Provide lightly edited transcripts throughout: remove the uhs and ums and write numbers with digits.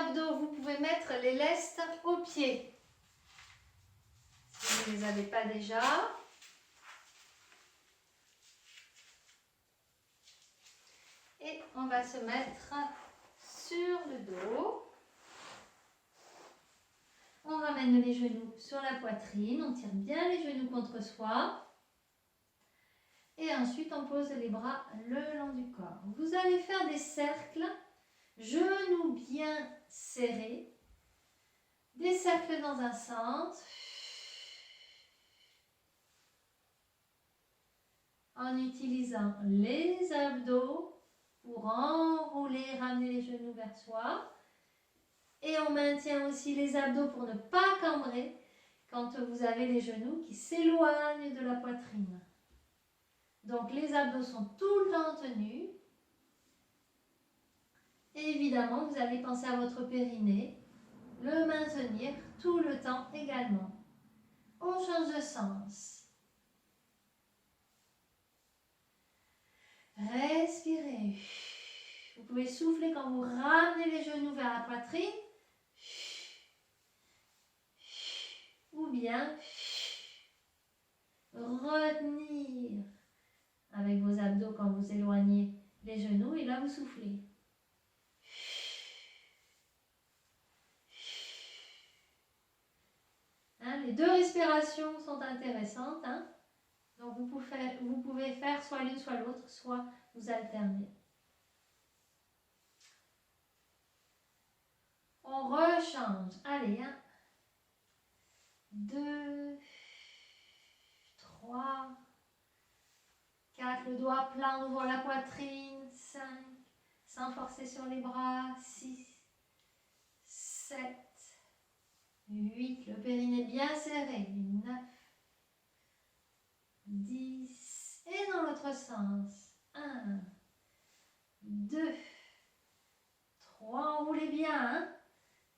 abdos, vous pouvez mettre les lestes aux pieds. Si vous ne les avez pas déjà. Et on va se mettre sur le dos. On ramène les genoux sur la poitrine, on tire bien les genoux contre soi. Et ensuite, on pose les bras le long du corps. Vous allez faire des cercles, genoux bien serrés. Des cercles dans un sens. En utilisant les abdos pour enrouler, ramener les genoux vers soi. Et on maintient aussi les abdos pour ne pas cambrer quand vous avez les genoux qui s'éloignent de la poitrine. Donc les abdos sont tout le temps tenus. Et évidemment, vous allez penser à votre périnée, le maintenir tout le temps également. On change de sens. Respirez. Vous pouvez souffler quand vous ramenez les genoux vers la poitrine. Ou bien retenir avec vos abdos quand vous éloignez les genoux et là vous soufflez. Hein, les deux respirations sont intéressantes. Hein? Donc vous pouvez faire soit l'une soit l'autre, soit vous alternez. On rechange. Allez, 1, 2, 3, 4, le doigt plein, on ouvre la poitrine, 5, sans forcer sur les bras, 6, 7, 8, le périnée bien serré, 9, 10, et dans l'autre sens, 1, 2, 3, enroulez bien, hein?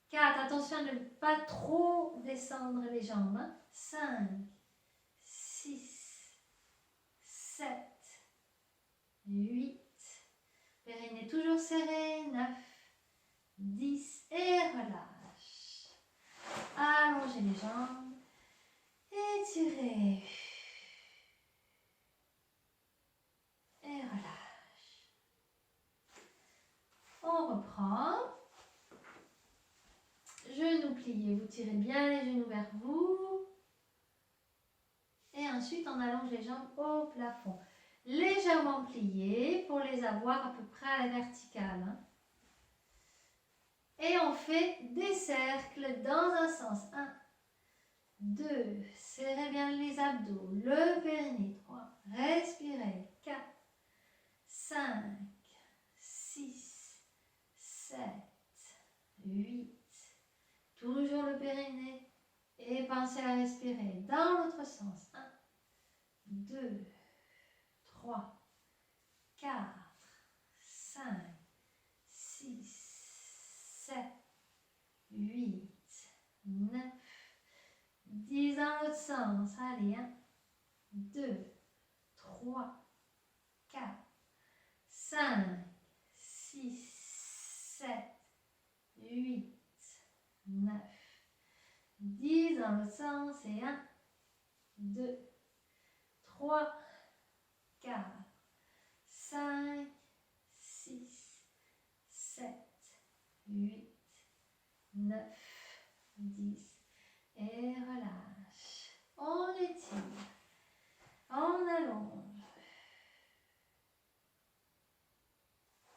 4, attention à ne pas trop descendre les jambes, hein? 5, 6, 7, 8, périnée toujours serré, 9, 10 et relâche. Allongez les jambes, étirez et relâche. On reprend. Genoux pliés, vous tirez bien les genoux vers vous. Et ensuite, on allonge les jambes au plafond. Légèrement pliés pour les avoir à peu près à la verticale. Hein. Et on fait des cercles dans un sens. 1, 2, serrez bien les abdos, le périnée. 3, respirez. 4, 5, 6, 7, 8. Toujours le périnée. Et pensez à respirer dans l'autre sens. 1, 2, 3, 4, 5, 6, 7, 8, 9, 10 dans l'autre sens. Allez, 1, 2, 3, 4, 5, 6, 7, 8, 9, 10 dans l'autre sens. Et 1, 2, 3, 4, 5, 6, 7, 8, 9, 10. Et relâche. On étire. On allonge.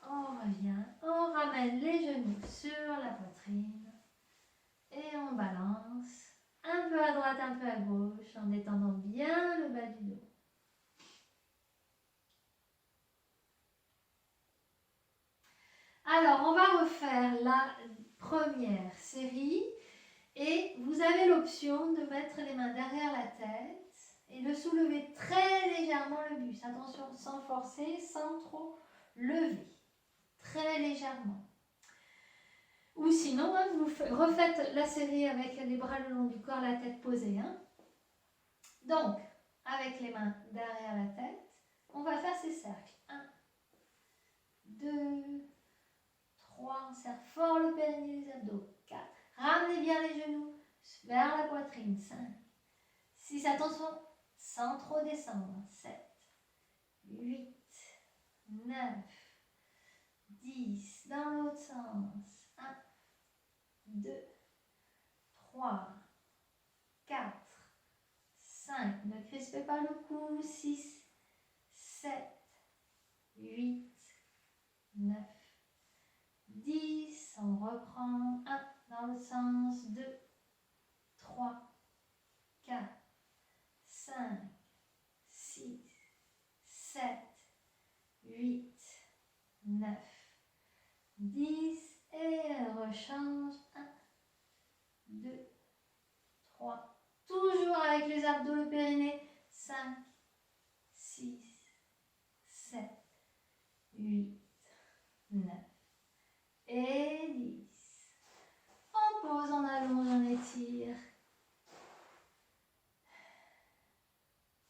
On revient. On ramène les genoux sur la poitrine. Et on balance. Un peu à droite, un peu à gauche, en détendant bien le bas du dos. Alors, on va refaire la première série et vous avez l'option de mettre les mains derrière la tête et de soulever très légèrement le buste. Attention, sans forcer, sans trop lever. Très légèrement. Ou sinon, hein, vous refaites la série avec les bras le long du corps, la tête posée. Hein. Donc, avec les mains derrière la tête, on va faire ces cercles. 1, 2, 3, on serre fort le périnée des abdos. 4. Ramenez bien les genoux vers la poitrine. 5, 6. Attention, sans trop descendre. 7, 8, 9, 10. Dans l'autre sens. 1, 2, 3, 4, 5. Ne crispez pas le cou. 6, 7, 8, 9, 10. On reprend. 1. Dans l'autre sens. 2, 3, 4, 5, 6, 7, 8, 9, 10. Et rechange. 1, 2, 3. Toujours avec les abdos, le périnée. 5, 6, 7, 8, 9 et 10. On pose, on allonge, on étire.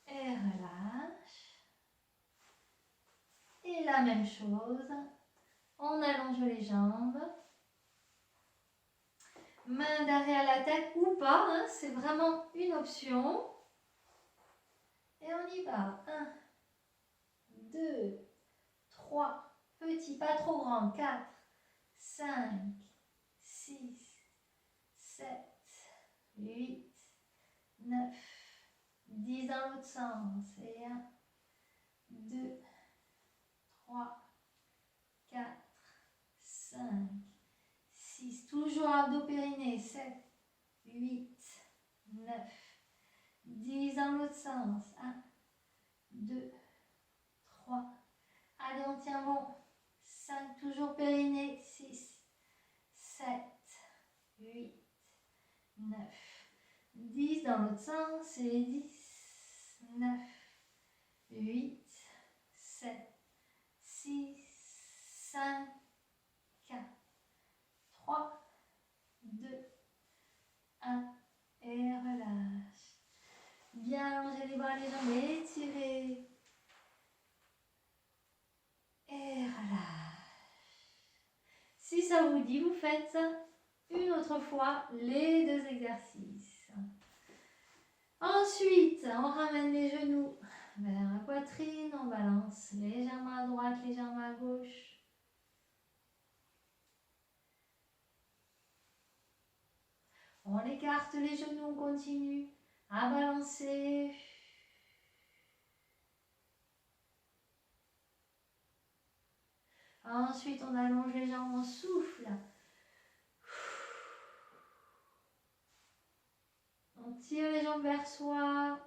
Et relâche. Et la même chose. On allonge les jambes. Main derrière la tête ou pas, hein, c'est vraiment une option. Et on y va. 1, 2, 3, petit, pas trop grand. 4, 5, 6, 7, 8, 9, 10 dans l'autre sens. Et 1, 2, 3, 4, 5, 6. Toujours abdos périnée. 7, 8, 9, 10 dans l'autre sens. 1, 2, 3. Allez, on tient bon. 5, toujours périnée. 6, 7, 8, 9, 10 dans l'autre sens. Et 10, 9, 8, 7, 6, 5, 4, 3, 2, 1. Et relâche. Bien allonger les bras, les jambes, étirez. Et relâche. Si ça vous dit, vous faites une autre fois les deux exercices. Ensuite, on ramène les genoux vers la poitrine, on balance légèrement à droite, légèrement à gauche. On écarte les genoux, on continue à balancer. Ensuite, on allonge les jambes, on souffle. On tire les jambes vers soi.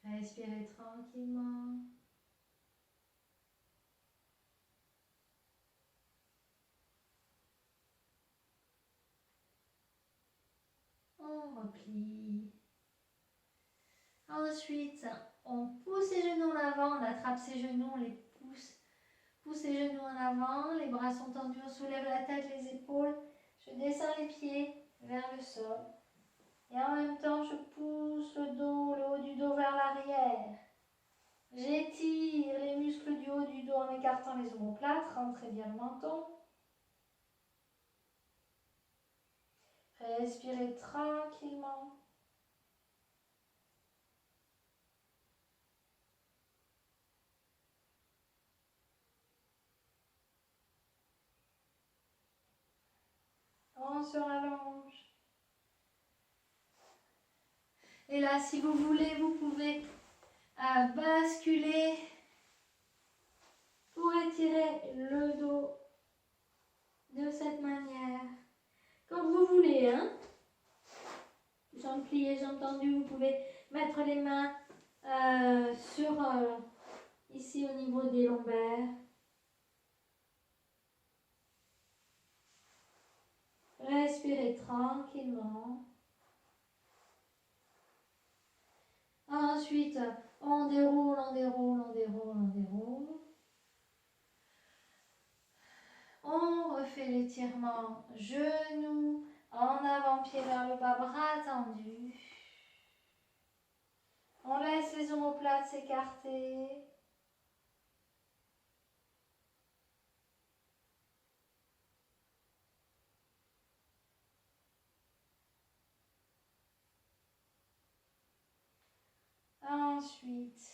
Respirez tranquillement. On replie. Ensuite, on pousse les genoux en avant, on attrape ses genoux, on les pousse. Pousse les genoux en avant, les bras sont tendus, on soulève la tête, les épaules. Je descends les pieds vers le sol. Et en même temps, je pousse le dos, le haut du dos vers l'arrière. J'étire les muscles du haut du dos en écartant les omoplates. Rentrez bien le menton. Respirez tranquillement. On se rallonge. Et là, si vous voulez, vous pouvez basculer pour étirer le dos de cette manière. Comme vous voulez, hein. Jambes pliées, jambes tendues, vous pouvez mettre les mains ici au niveau des lombaires. Respirez tranquillement. Ensuite, on déroule, on déroule, on déroule, on déroule. On refait l'étirement, genoux en avant, pied vers le bas, bras tendus. On laisse les omoplates s'écarter. Ensuite,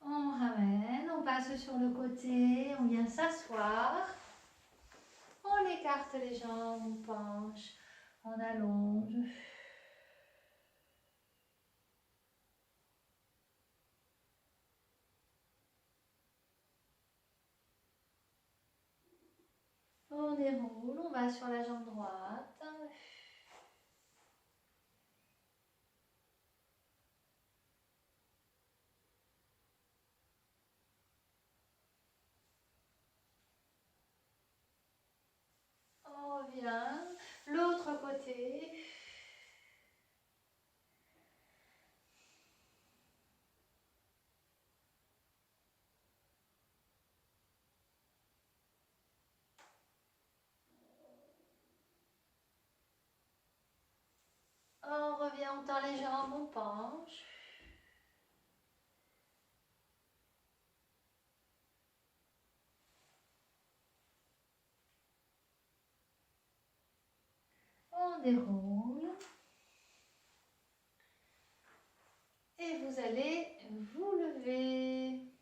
on ramène, on passe sur le côté, on vient s'asseoir. On écarte les jambes, on penche, on allonge. On déroule, on va sur la jambe droite. On revient, l'autre côté. On revient, on tend les jambes, on penche. On déroule. Et vous allez vous lever.